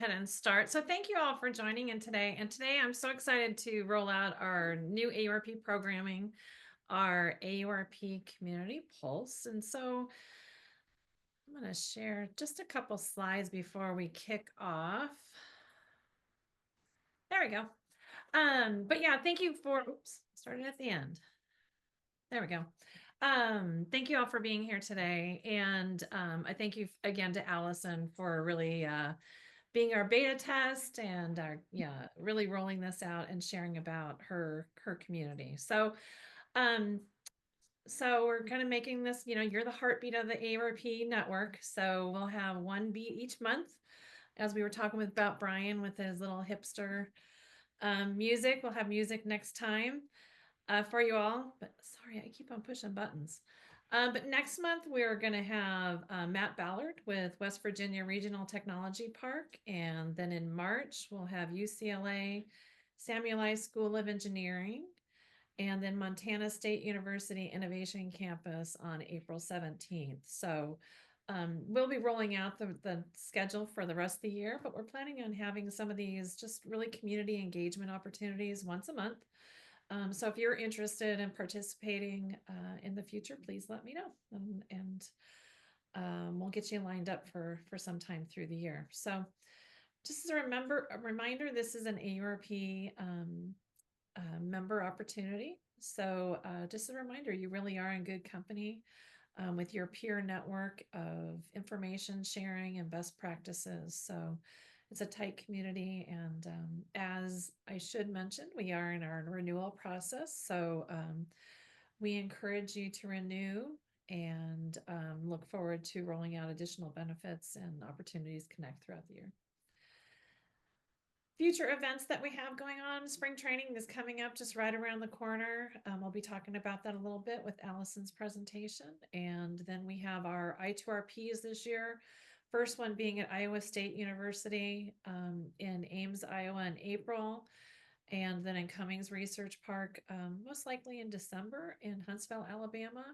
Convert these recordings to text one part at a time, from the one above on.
Ahead and start. So thank you all for joining in today. And today I'm so excited to roll out our new AURP programming, our AURP Community Pulse. And so I'm going to share just a couple slides before we kick off. There we go. But yeah, thank you for, starting at the end. There we go. Thank you all for being here today. And I thank you again to Allison for really being our beta test and really rolling this out and sharing about her community. So we're kind of making this, you're the heartbeat of the ARP network. So we'll have one beat each month, as we were talking about Brian with his little hipster music. We'll have music next time for you all, but sorry, I keep on pushing buttons. But next month, we're going to have Matt Ballard with West Virginia Regional Technology Park. And then in March, we'll have UCLA Samueli School of Engineering. And then Montana State University Innovation Campus on April 17th. So we'll be rolling out the schedule for the rest of the year, but we're planning on having some of these just really community engagement opportunities once a month. So if you're interested in participating in the future, please let me know, and we'll get you lined up for some time through the year. So just as a reminder, this is an AURP member opportunity. So just a reminder, you really are in good company with your peer network of information sharing and best practices. So it's a tight community, and as I should mention, we are in our renewal process. So we encourage you to renew and look forward to rolling out additional benefits and opportunities to connect throughout the year. Future events that we have going on, spring training is coming up just right around the corner. We'll be talking about that a little bit with Allison's presentation. And then we have our I2RPs this year. First one being at Iowa State University in Ames, Iowa in April. And then in Cummings Research Park, most likely in December in Huntsville, Alabama.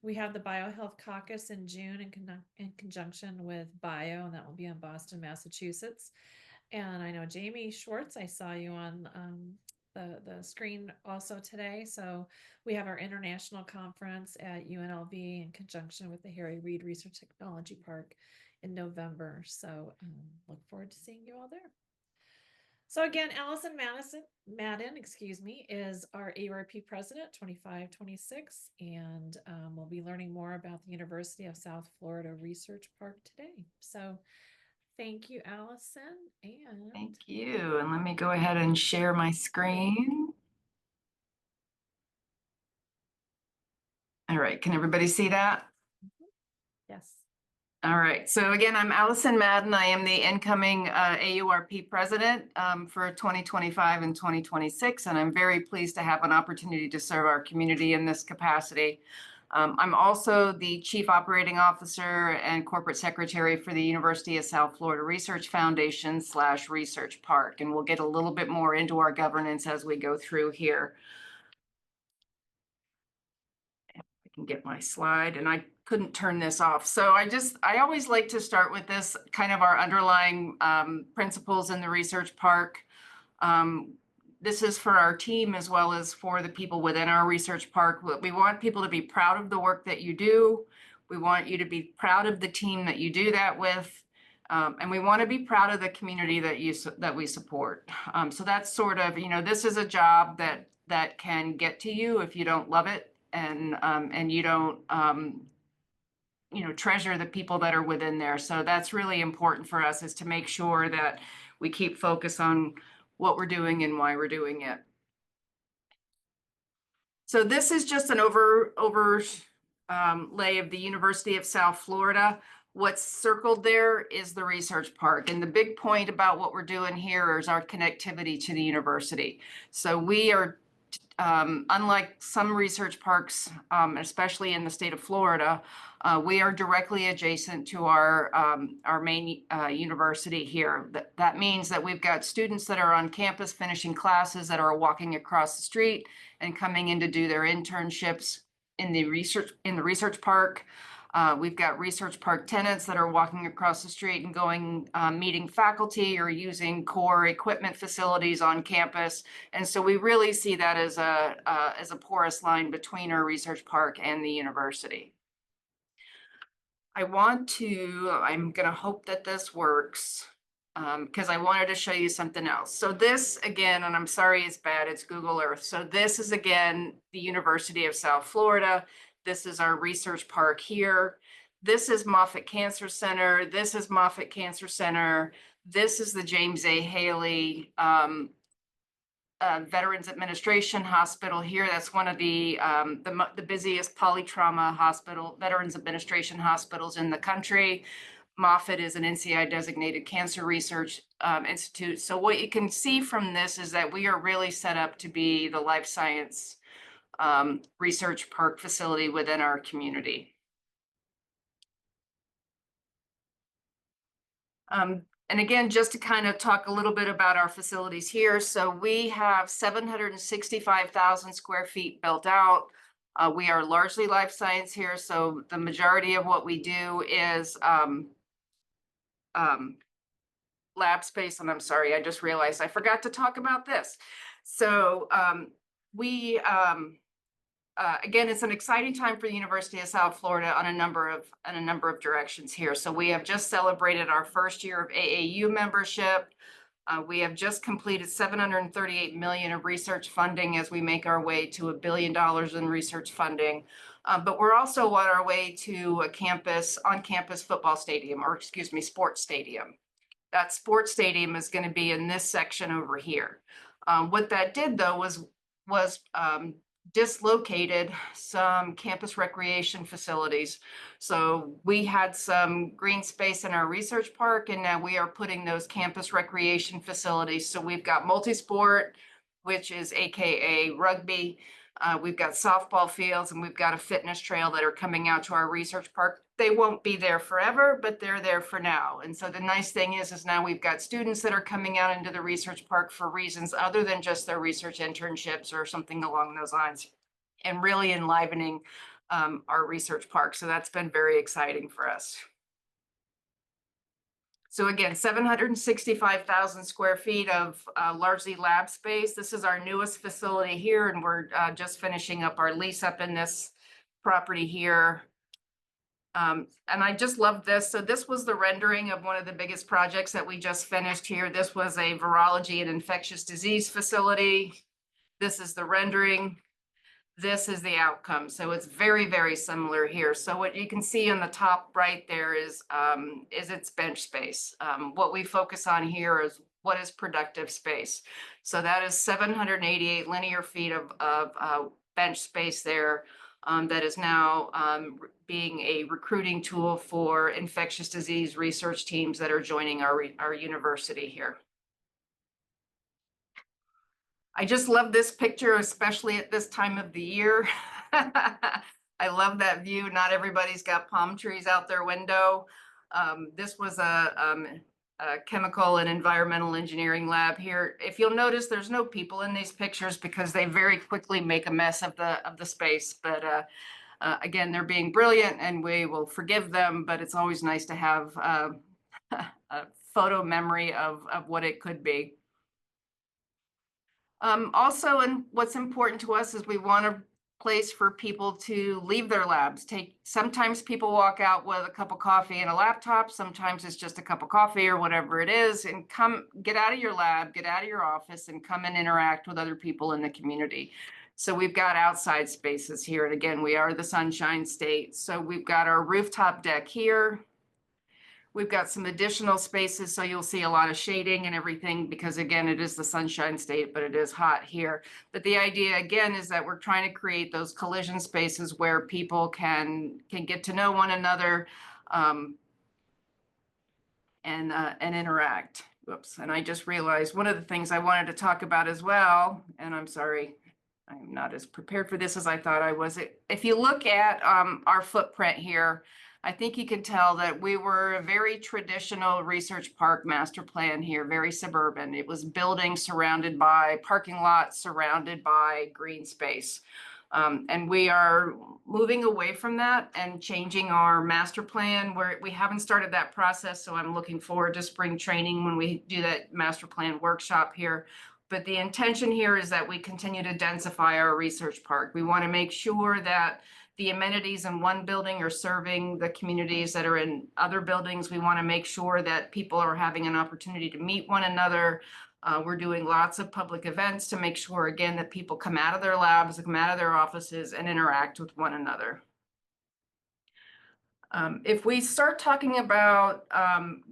We have the BioHealth Caucus in June in conjunction with Bio, and that will be in Boston, Massachusetts. And I know Jamie Schwartz, I saw you on the screen also today. So we have our international conference at UNLV in conjunction with the Harry Reid Research Technology Park in November. So look forward to seeing you all there. So again, Allison Madden, is our AURP president, 2526, and we'll be learning more about the University of South Florida Research Park today. So thank you, Allison. And thank you. And let me go ahead and share my screen. All right, can everybody see that? Yes. All right, so again, I'm Allison Madden. I am the incoming AURP president for 2025 and 2026, and I'm very pleased to have an opportunity to serve our community in this capacity. I'm also the Chief Operating Officer and Corporate Secretary for the University of South Florida Research Foundation / Research Park, and we'll get a little bit more into our governance as we go through here. I can get my slide, and I couldn't turn this off. So I always like to start with this kind of our underlying principles in the Research Park. This is for our team as well as for the people within our research park. We want people to be proud of the work that you do. We want you to be proud of the team that you do that with. And we want to be proud of the community that we support. So that's sort of, this is a job that can get to you if you don't love it and you don't, treasure the people that are within there. So that's really important for us, is to make sure that we keep focus on what we're doing and why we're doing it. So this is just an overlay of the University of South Florida. What's circled there is the research park. And the big point about what we're doing here is our connectivity to the university. So we are, unlike some research parks, especially in the state of Florida, we are directly adjacent to our main university here. That means that we've got students that are on campus finishing classes that are walking across the street and coming in to do their internships in the research park. We've got Research Park tenants that are walking across the street and going, meeting faculty or using core equipment facilities on campus. And so we really see that as a porous line between our research park and the university. I'm gonna hope that this works, because I wanted to show you something else. So this again, and I'm sorry it's bad, it's Google Earth. So this is again, the University of South Florida. This is our research park here. This is Moffitt Cancer Center. This is Moffitt Cancer Center. This is the James A. Haley Veterans Administration Hospital here. That's one of the busiest polytrauma Veterans Administration hospitals in the country. Moffitt is an NCI designated cancer research institute. So what you can see from this is that we are really set up to be the life science research park facility within our community. And again, just to kind of talk a little bit about our facilities here. So we have 765,000 square feet built out. We are largely life science here. So the majority of what we do is lab space. And I'm sorry, I just realized I forgot to talk about this. So again, it's an exciting time for the University of South Florida on a number of directions here. So we have just celebrated our first year of AAU membership. We have just completed $738 million of research funding as we make our way to $1 billion in research funding. But we're also on our way to a on-campus football stadium, or excuse me, sports stadium. That sports stadium is going to be in this section over here. What that did though was dislocated some campus recreation facilities. So we had some green space in our research park, and now we are putting those campus recreation facilities. So we've got multi-sport, which is AKA rugby. We've got softball fields, and we've got a fitness trail that are coming out to our research park. They won't be there forever, but they're there for now. And so the nice thing is now we've got students that are coming out into the research park for reasons other than just their research internships or something along those lines, and really enlivening our research park. So that's been very exciting for us. So again, 765,000 square feet of largely lab space. This is our newest facility here, and we're just finishing up our lease up in this property here. And I just love this. So this was the rendering of one of the biggest projects that we just finished here. This was a virology and infectious disease facility. This is the rendering. This is the outcome. So it's very, very similar here. So what you can see on the top right there is its bench space. What we focus on here is what is productive space. So that is 788 linear feet of bench space there. That is now being a recruiting tool for infectious disease research teams that are joining our university here. I just love this picture, especially at this time of the year. I love that view. Not everybody's got palm trees out their window. This was a chemical and environmental engineering lab here. If you'll notice, there's no people in these pictures because they very quickly make a mess of the space. But again, they're being brilliant, and we will forgive them. But it's always nice to have a photo memory of what it could be. Also, and what's important to us is we want a place for people to leave their labs. Sometimes people walk out with a cup of coffee and a laptop. Sometimes it's just a cup of coffee or whatever it is, and get out of your lab, get out of your office, and come and interact with other people in the community. So we've got outside spaces here. And again, we are the Sunshine State. So we've got our rooftop deck here. We've got some additional spaces, so you'll see a lot of shading and everything because, again, it is the Sunshine State, but it is hot here. But the idea, again, is that we're trying to create those collision spaces where people can get to know one another and interact. Whoops, and I just realized one of the things I wanted to talk about as well, and I'm sorry, I'm not as prepared for this as I thought I was. If you look at our footprint here, I think you can tell that we were a very traditional research park master plan here, very suburban. It was buildings surrounded by parking lots, surrounded by green space. And we are moving away from that and changing our master plan where we haven't started that process. So I'm looking forward to spring training when we do that master plan workshop here. But the intention here is that we continue to densify our research park. We want to make sure that the amenities in one building are serving the communities that are in other buildings. We want to make sure that people are having an opportunity to meet one another. We're doing lots of public events to make sure, again, that people come out of their labs, come out of their offices and interact with one another. If we start talking about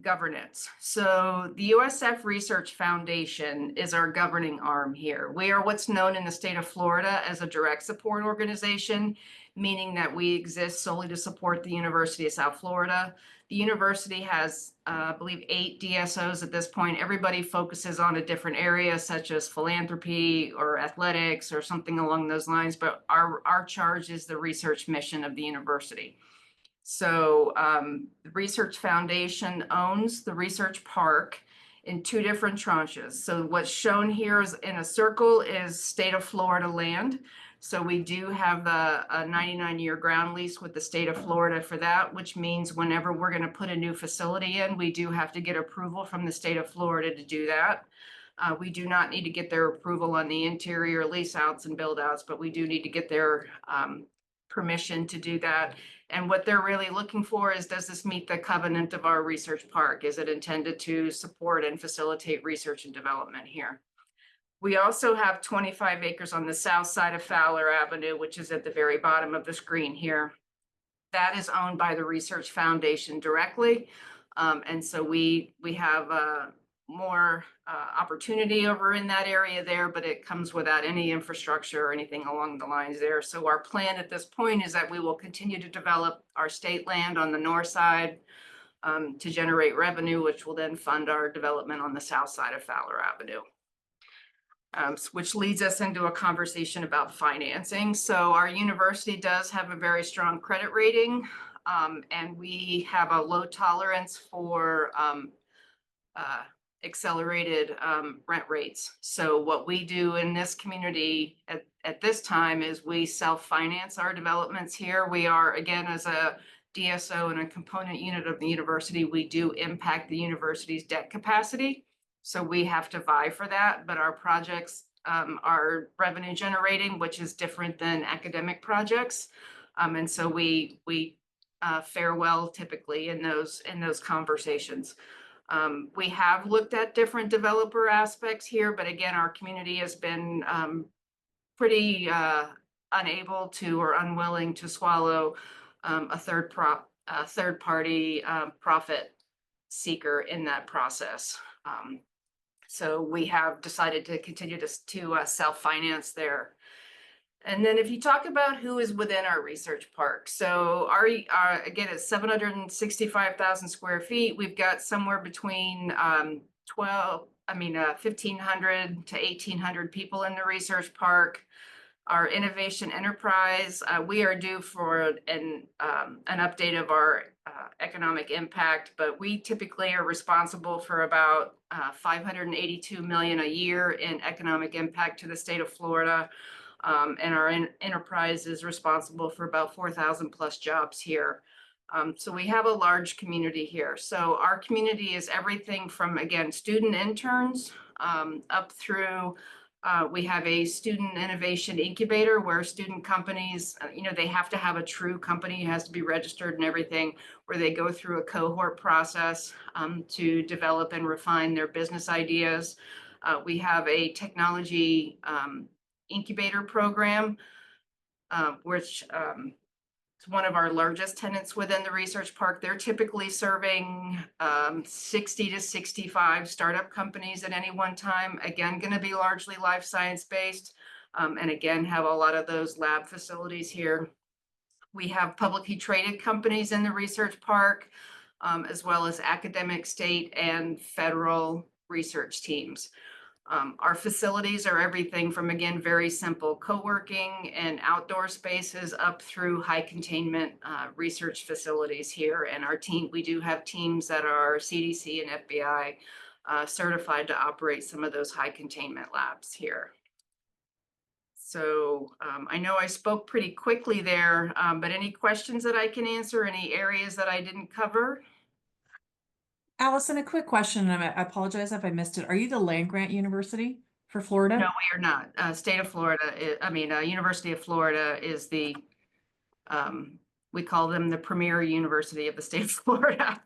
governance, so the USF Research Foundation is our governing arm here. We are what's known in the state of Florida as a direct support organization, meaning that we exist solely to support the University of South Florida. The university has, I believe, 8 DSOs at this point. Everybody focuses on a different area, such as philanthropy or athletics or something along those lines, but our charge is the research mission of the university. So the Research Foundation owns the Research Park in 2 different tranches. So what's shown here is in a circle is state of Florida land. So we do have the 99-year ground lease with the state of Florida for that, which means whenever we're going to put a new facility in, we do have to get approval from the state of Florida to do that. We do not need to get their approval on the interior lease outs and build outs, but we do need to get their permission to do that. And what they're really looking for is, does this meet the covenant of our research park? Is it intended to support and facilitate research and development here? We also have 25 acres on the south side of Fowler Avenue, which is at the very bottom of the screen here. That is owned by the Research Foundation directly. And so we have more opportunity over in that area there, but it comes without any infrastructure or anything along the lines there. So our plan at this point is that we will continue to develop our state land on the north side to generate revenue, which will then fund our development on the south side of Fowler Avenue. Which leads us into a conversation about financing. So our university does have a very strong credit rating, and we have a low tolerance for accelerated rent rates. So what we do in this community at this time is we self-finance our developments here. We are, again, as a DSO and a component unit of the university, we do impact the university's debt capacity. So we have to vie for that, but our projects are revenue generating, which is different than academic projects. And so we fare well typically in those conversations. We have looked at different developer aspects here, but again, our community has been pretty unable to or unwilling to swallow a third party profit seeker in that process. So we have decided to continue to self-finance there. And then if you talk about who is within our research park, so again, it's 765,000 square feet. We've got somewhere between 1,500 to 1,800 people in the research park. Our innovation enterprise, we are due for an update of our economic impact, but we typically are responsible for about $582 million a year in economic impact to the state of Florida. And our enterprise is responsible for about 4,000 plus jobs here. So we have a large community here. So our community is everything from, again, student interns up through, we have a student innovation incubator where student companies, they have to have a true company, it has to be registered and everything, where they go through a cohort process to develop and refine their business ideas. We have a technology incubator program, which is one of our largest tenants within the research park. They're typically serving 60 to 65 startup companies at any one time. Again, going to be largely life science based, and again, have a lot of those lab facilities here. We have publicly traded companies in the research park, as well as academic, state, and federal research teams. Our facilities are everything from, again, very simple co-working and outdoor spaces up through high containment research facilities here. And our team, we do have teams that are CDC and FBI certified to operate some of those high containment labs here. So I know I spoke pretty quickly there, but any questions that I can answer, any areas that I didn't cover? Allison, a quick question, and I apologize if I missed it. Are you the land grant university for Florida? No, we are not. State of Florida, University of Florida is the, we call them the premier university of the state of Florida.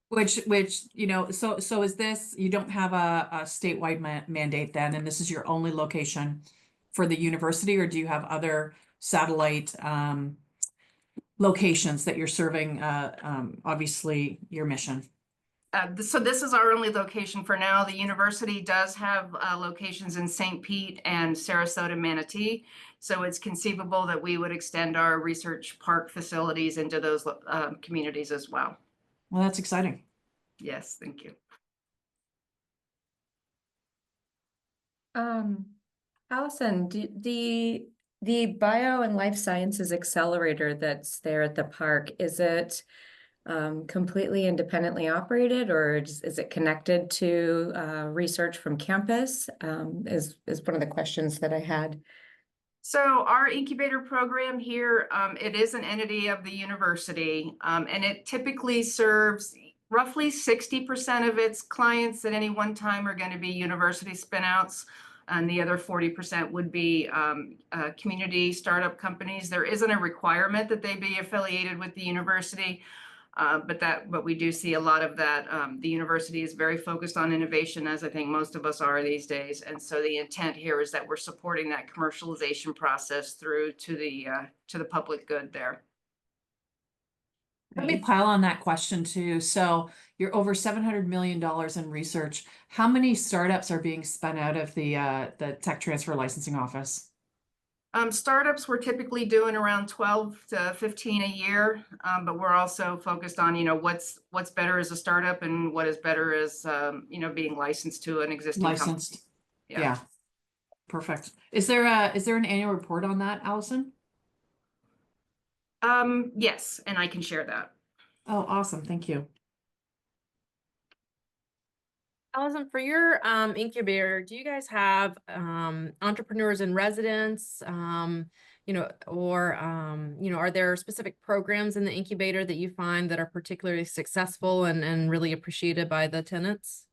Which, so is this, you don't have a statewide mandate then, and this is your only location for the university, or do you have other satellite, locations that you're serving, obviously your mission? So this is our only location for now. The university does have locations in St. Pete and Sarasota, Manatee. So it's conceivable that we would extend our research park facilities into those communities as well. Well, that's exciting. Yes, thank you. Allison, the bio and life sciences accelerator that's there at the park, is it completely independently operated, or is it connected to research from campus? Is one of the questions that I had. So our incubator program here, it is an entity of the university, and it typically serves roughly 60% of its clients at any one time are going to be university spinouts, and the other 40% would be community startup companies. There isn't a requirement that they be affiliated with the university, but we do see a lot of that. The university is very focused on innovation, as I think most of us are these days. And so the intent here is that we're supporting that commercialization process through to the public good there. Let me pile on that question too. So you're over $700 million in research. How many startups are being spun out of the tech transfer licensing office? Startups, we're typically doing around 12 to 15 a year, but we're also focused on, what's better as a startup and what is better as, being licensed to an existing company. Licensed. Yeah. Perfect. Is there an annual report on that, Allison? Yes, and I can share that. Oh, awesome. Thank you. Allison, for your incubator, do you guys have entrepreneurs in residence, or are there specific programs in the incubator that you find that are particularly successful and really appreciated by the tenants?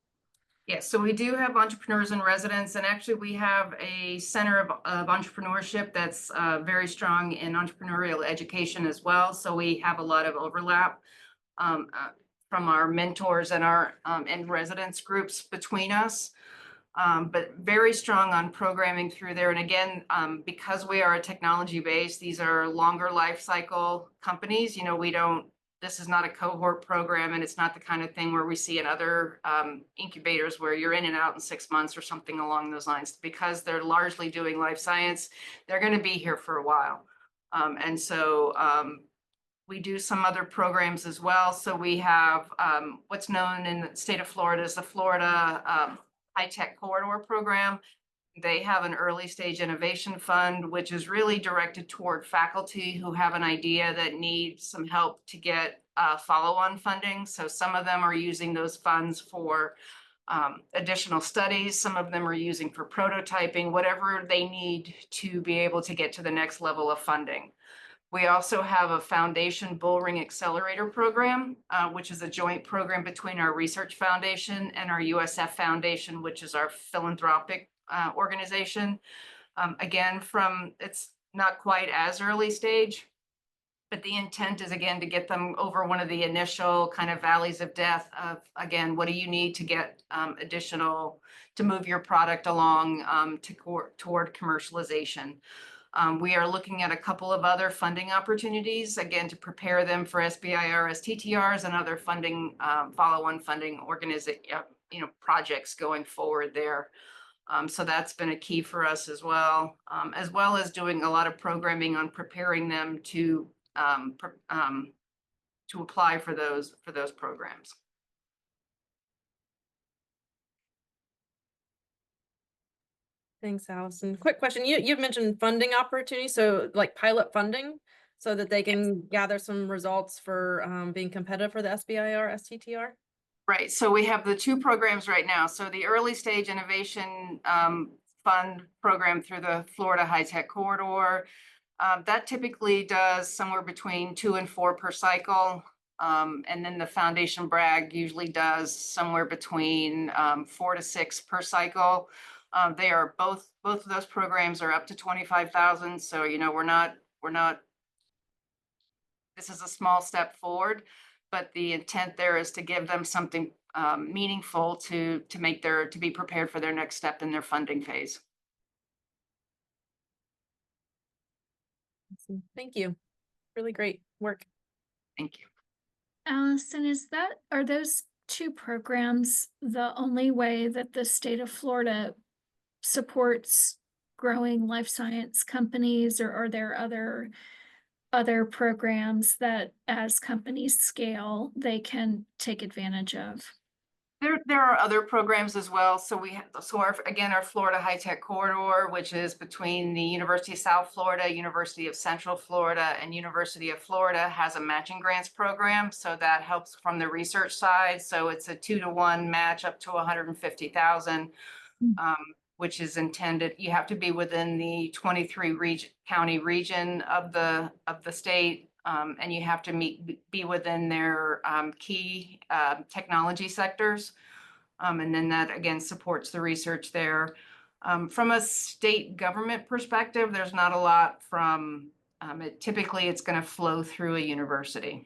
Yes, so we do have entrepreneurs in residence, and actually we have a center of entrepreneurship that's very strong in entrepreneurial education as well. So we have a lot of overlap from our mentors and our and residence groups between us, but very strong on programming through there. And again, because we are a technology base, these are longer life cycle companies. This is not a cohort program, and it's not the kind of thing where we see in other incubators where you're in and out in 6 months or something along those lines. Because they're largely doing life science, they're going to be here for a while. And so we do some other programs as well. So we have what's known in the state of Florida as the Florida High Tech Corridor Program. They have an early stage innovation fund, which is really directed toward faculty who have an idea that needs some help to get follow-on funding. So some of them are using those funds for additional studies. Some of them are using for prototyping, whatever they need to be able to get to the next level of funding. We also have a foundation bullring accelerator program, which is a joint program between our research foundation and our USF Foundation, which is our philanthropic organization. Again, it's not quite as early stage, but the intent is again to get them over one of the initial kind of valleys of death of, again, what do you need to get additional to move your product along toward commercialization. We are looking at a couple of other funding opportunities, again, to prepare them for SBIR, STTRs, and other funding, follow-on funding projects going forward there. So that's been a key for us as well as doing a lot of programming on preparing them to apply for those programs. Thanks, Allison. Quick question. You've mentioned funding opportunities, so like pilot funding, so that they can gather some results for being competitive for the SBIR, STTR? Right. So we have the two programs right now. So the early stage innovation fund program through the Florida High Tech Corridor. That typically does somewhere between 2 and 4 per cycle. And then the Foundation Bragg usually does somewhere between 4 to 6 per cycle. They are both of those programs are up to 25,000. So, you know, we're not, this is a small step forward, but the intent there is to give them something meaningful to be prepared for their next step in their funding phase. Awesome. Thank you. Really great work. Thank you. Allison, are those two programs the only way that the state of Florida supports growing life science companies, or are there other programs that as companies scale, they can take advantage of? There are other programs as well. So we have, our Florida High Tech Corridor, which is between the University of South Florida, University of Central Florida, and University of Florida, has a matching grants program. So that helps from the research side. So it's a 2-to-1 match up to 150,000, which is intended. You have to be within the 23 county region of the state. And you have to be within their key technology sectors. And then that again supports the research there. From a state government perspective, there's not a lot from typically it's going to flow through a university.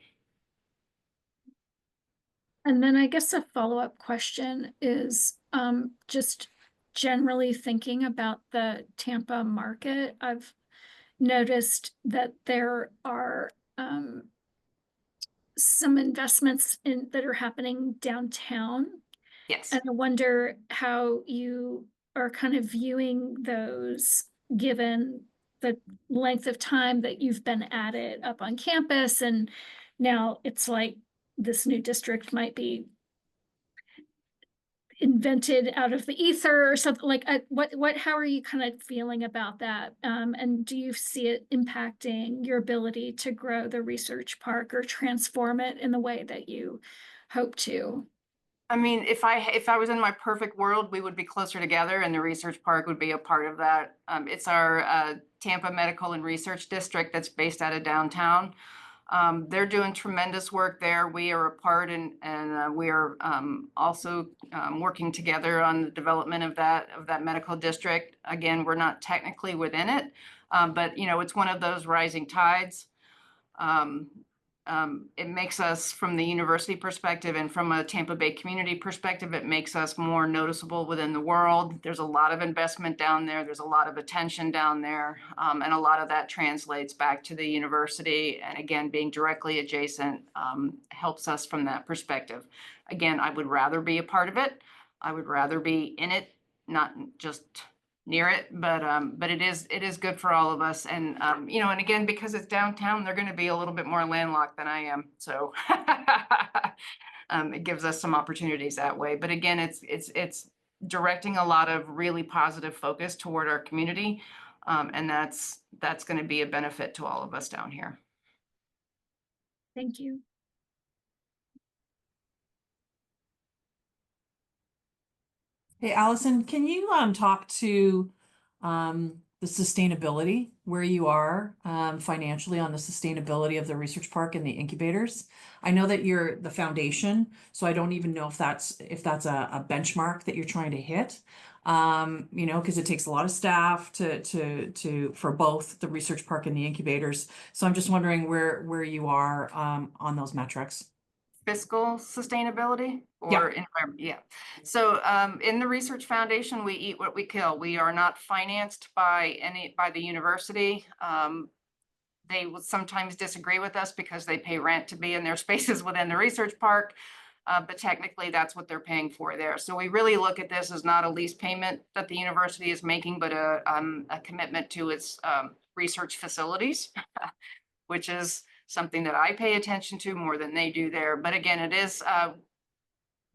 And then I guess a follow-up question is just generally thinking about the Tampa market. I've noticed that there are some investments that are happening downtown. Yes. And I wonder how you are kind of viewing those, given the length of time that you've been at it up on campus, and now it's like this new district might be invented out of the ether or something. Like how are you kind of feeling about that? And do you see it impacting your ability to grow the research park or transform it in the way that you hope to? I mean, if I was in my perfect world, we would be closer together and the research park would be a part of that. It's our Tampa Medical and Research District that's based out of downtown. They're doing tremendous work there. We are a part, and we are also working together on the development of that medical district. Again, we're not technically within it, but you know, it's one of those rising tides. It makes us, from the university perspective and from a Tampa Bay community perspective, it makes us more noticeable within the world. There's a lot of investment down there. There's a lot of attention down there. And a lot of that translates back to the university. And again, being directly adjacent helps us from that perspective. Again, I would rather be a part of it. I would rather be in it, not just near it, but it is good for all of us. And you know, and again, because it's downtown, they're going to be a little bit more landlocked than I am, so it gives us some opportunities that way. But again, it's directing a lot of really positive focus toward our community, and that's going to be a benefit to all of us down here. Thank you. Hey, Allison, can you talk to the sustainability, where you are financially on the sustainability of the research park and the incubators? I know that you're the foundation, so I don't even know if that's a benchmark that you're trying to hit. You know, because it takes a lot of staff for both the research park and the incubators. So I'm just wondering where you are on those metrics. Fiscal sustainability or Yeah. environment. Yeah. So in the Research Foundation, we eat what we kill. We are not financed by the university. They will sometimes disagree with us because they pay rent to be in their spaces within the research park. But technically that's what they're paying for there. So we really look at this as not a lease payment that the university is making, but a commitment to its research facilities, which is something that I pay attention to more than they do there. But again, it is,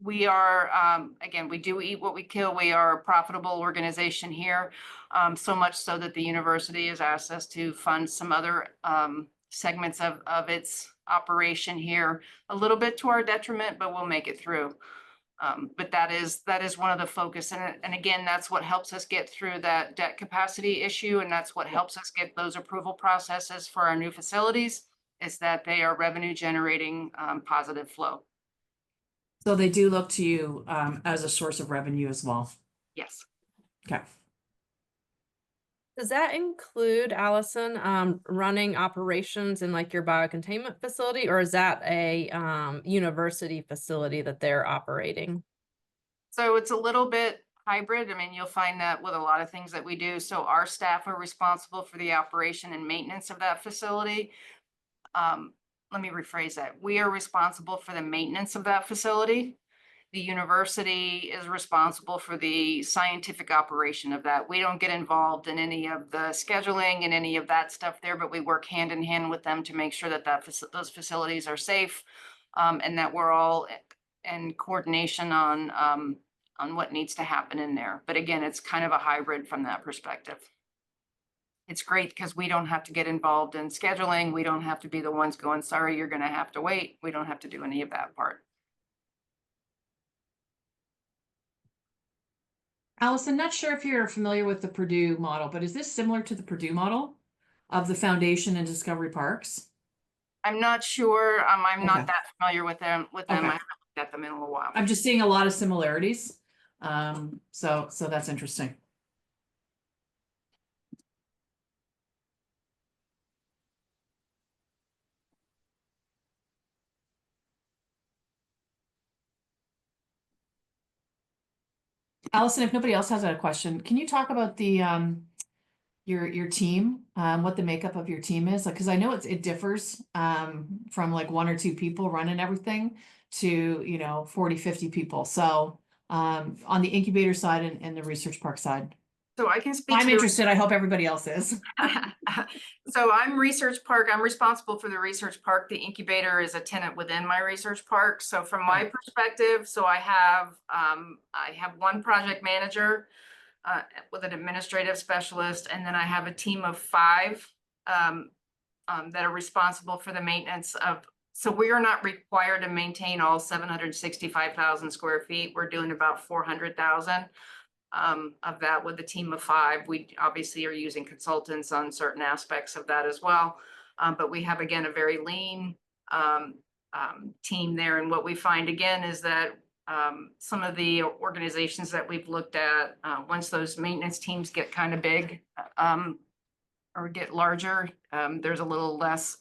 we are, again, we do eat what we kill. We are a profitable organization here, so much so that the university has asked us to fund some other segments of its operation here, a little bit to our detriment, but we'll make it through. But that is one of the focus. And again, that's what helps us get through that debt capacity issue. And that's what helps us get those approval processes for our new facilities, is that they are revenue generating, positive flow. So they do look to you as a source of revenue as well. Yes. Okay. Does that include, Allison, running operations in like your biocontainment facility, or is that a university facility that they're operating? So it's a little bit hybrid. I mean, you'll find that with a lot of things that we do. So our staff are responsible for the operation and maintenance of that facility. Let me rephrase that. We are responsible for the maintenance of that facility. The university is responsible for the scientific operation of that. We don't get involved in any of the scheduling and any of that stuff there, but we work hand in hand with them to make sure that those facilities are safe, and that we're all in coordination on what needs to happen in there. But again, it's kind of a hybrid from that perspective. It's great because we don't have to get involved in scheduling. We don't have to be the ones going, sorry, you're going to have to wait. We don't have to do any of that part. Allison, not sure if you're familiar with the Purdue model, but is this similar to the Purdue model of the foundation and Discovery Parks? I'm not sure. I'm not Okay. that familiar with them. Okay. I haven't looked at them in a little while. I'm just seeing a lot of similarities. So that's interesting. Allison, if nobody else has a question, can you talk about the your team, what the makeup of your team is? Like, because I know it differs from like 1 or 2 people running everything to 40, 50 people. So on the incubator side and the research park side. So I can speak. I'm interested. I hope everybody else is. So I'm Research Park. I'm responsible for the Research Park. The incubator is a tenant within my Research Park. So from my perspective, so I have 1 project manager with an administrative specialist, and then I have a team of 5 that are responsible for the maintenance of. So we are not required to maintain all 765,000 square feet. We're doing about 400,000. Of that with a team of 5. We obviously are using consultants on certain aspects of that as well. But we have, again, a very lean team there. And what we find again is that some of the organizations that we've looked at, once those maintenance teams get kind of big or get larger, there's a little less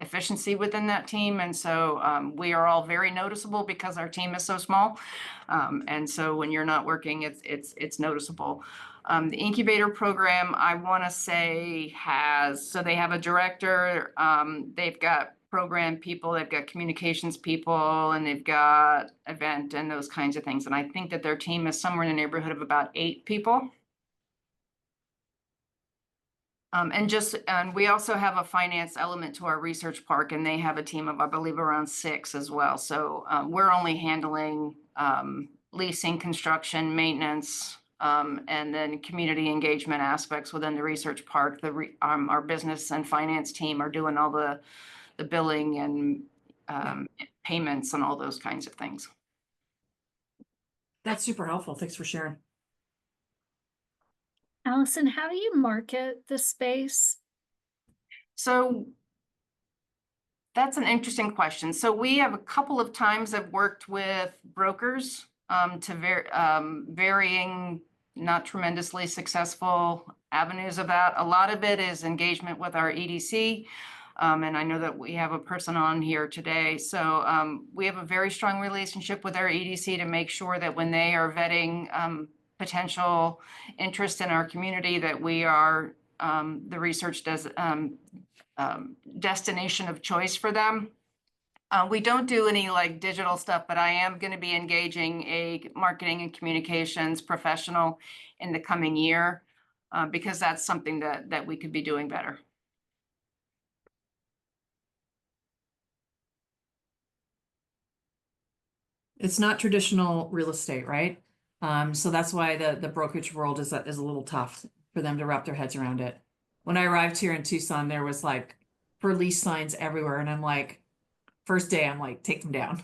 efficiency within that team. And so we are all very noticeable because our team is so small. And so when you're not working, it's noticeable. The incubator program, I want to say so they have a director, they've got program people, they've got communications people, and they've got event and those kinds of things. And I think that their team is somewhere in the neighborhood of about 8 people. And we also have a finance element to our research park, and they have a team of, I believe, around 6 as well. So we're only handling leasing, construction, maintenance, and then community engagement aspects within the research park. Our business and finance team are doing all the billing and payments and all those kinds of things. That's super helpful. Thanks for sharing. Allison, how do you market the space? So that's an interesting question. So we have a couple of times I've worked with brokers to varying, not tremendously successful avenues of that. A lot of it is engagement with our EDC. And I know that we have a person on here today. So we have a very strong relationship with our EDC to make sure that when they are vetting potential interest in our community, that we are the research destination of choice for them. We don't do any like digital stuff, but I am going to be engaging a marketing and communications professional in the coming year because that's something that we could be doing better. It's not traditional real estate, right? So that's why the brokerage world is a little tough for them to wrap their heads around it. When I arrived here in Tucson, there was like for lease signs everywhere, and I'm like, first day, I'm like, take them down.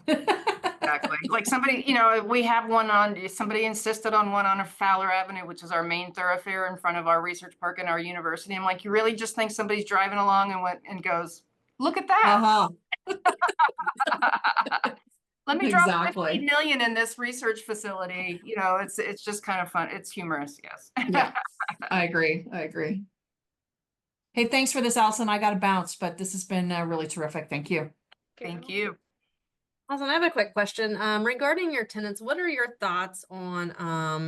Exactly. Like somebody, we have somebody insisted on one on a Fowler Avenue, which is our main thoroughfare in front of our research park and our university. I'm like, you really just think somebody's driving along and goes, look at that. Let me drop 50 Exactly. million in this research facility. It's just kind of fun. It's humorous. Yes. Yeah, I agree. Hey, thanks for this, Allison. I got to bounce, but this has been really terrific. Thank you. Thank you. Awesome. I have a quick question. Regarding your tenants, what are your thoughts on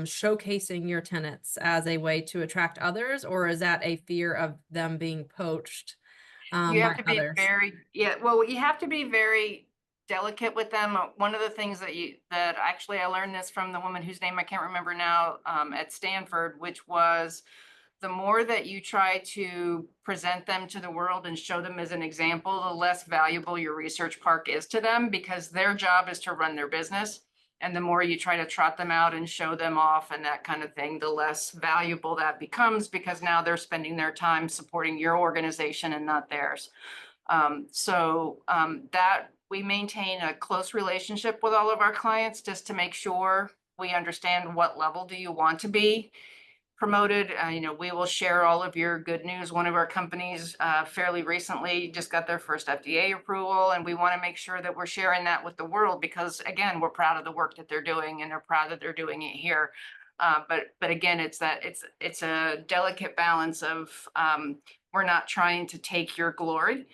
showcasing your tenants as a way to attract others, or is that a fear of them being poached You have by to be others? you have to be very delicate with them. One of the things that actually I learned this from the woman whose name I can't remember now, at Stanford, which was the more that you try to present them to the world and show them as an example, the less valuable your research park is to them, because their job is to run their business. And the more you try to trot them out and show them off and that kind of thing, the less valuable that becomes, because now they're spending their time supporting your organization and not theirs. That we maintain a close relationship with all of our clients just to make sure we understand what level do you want to be promoted. We will share all of your good news. One of our companies fairly recently just got their first FDA approval, and we want to make sure that we're sharing that with the world, because again, we're proud of the work that they're doing, and they're proud that they're doing it here. But again, it's a delicate balance of we're not trying to take your glory.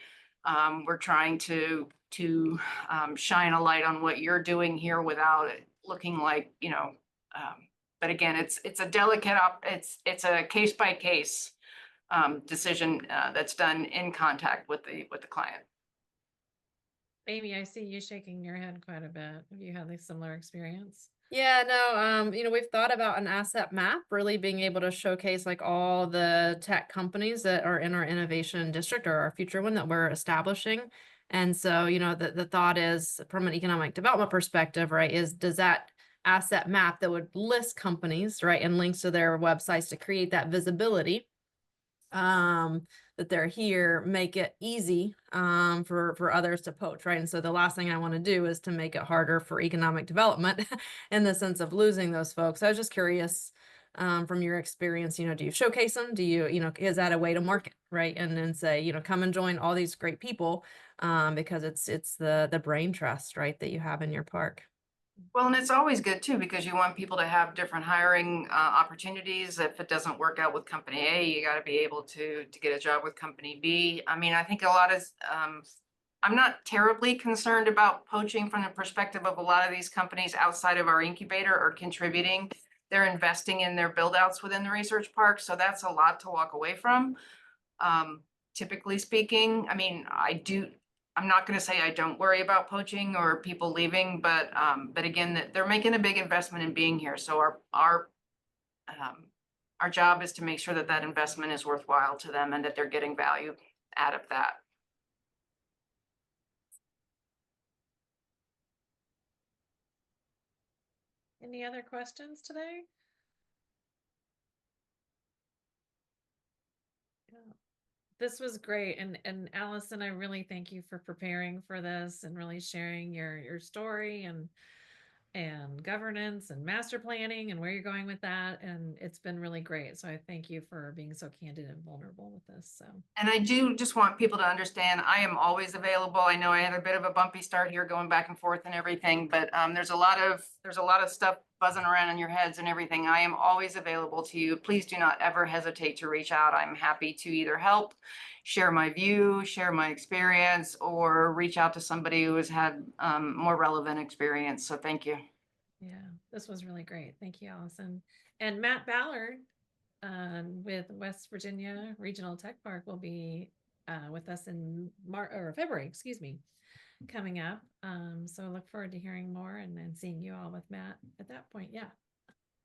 We're trying to shine a light on what you're doing here without it looking like, but again, it's a delicate it's a case by case decision that's done in contact with the client. Amy, I see you shaking your head quite a bit. Have you had a similar experience? Yeah, no, we've thought about an asset map, really being able to showcase like all the tech companies that are in our innovation district or our future one that we're establishing. And so, the thought is, from an economic development perspective, right, does that asset map that would list companies, right, and links to their websites to create that visibility, that they're here, make it easy for others to poach, right? And so the last thing I want to do is to make it harder for economic development in the sense of losing those folks. I was just curious, from your experience, do you showcase them? Do you, is that a way to market, right? And then say, come and join all these great people, because it's the brain trust, right, that you have in your park. Well, and it's always good too, because you want people to have different hiring opportunities. If it doesn't work out with company A, you got to be able to get a job with company B. I mean, I think a lot of I'm not terribly concerned about poaching from the perspective of a lot of these companies outside of our incubator are contributing. They're investing in their build outs within the research park. So that's a lot to walk away from. Typically speaking, I mean, I'm not going to say I don't worry about poaching or people leaving, but again, they're making a big investment in being here. So our job is to make sure that that investment is worthwhile to them and that they're getting value out of that. Any other questions today? This was great. And Allison, I really thank you for preparing for this and really sharing your story and governance and master planning and where you're going with that. And it's been really great. So I thank you for being so candid and vulnerable with this. So. And I do just want people to understand, I am always available. I know I had a bit of a bumpy start here going back and forth and everything, but there's a lot of stuff buzzing around in your heads and everything. I am always available to you. Please do not ever hesitate to reach out. I'm happy to either help, share my view, share my experience, or reach out to somebody who has had more relevant experience. So thank you. Yeah, this was really great. Thank you, Allison. And Matt Ballard with West Virginia Regional Tech Park will be with us in February, excuse me, coming up. So I look forward to hearing more and seeing you all with Matt at that point. Yeah.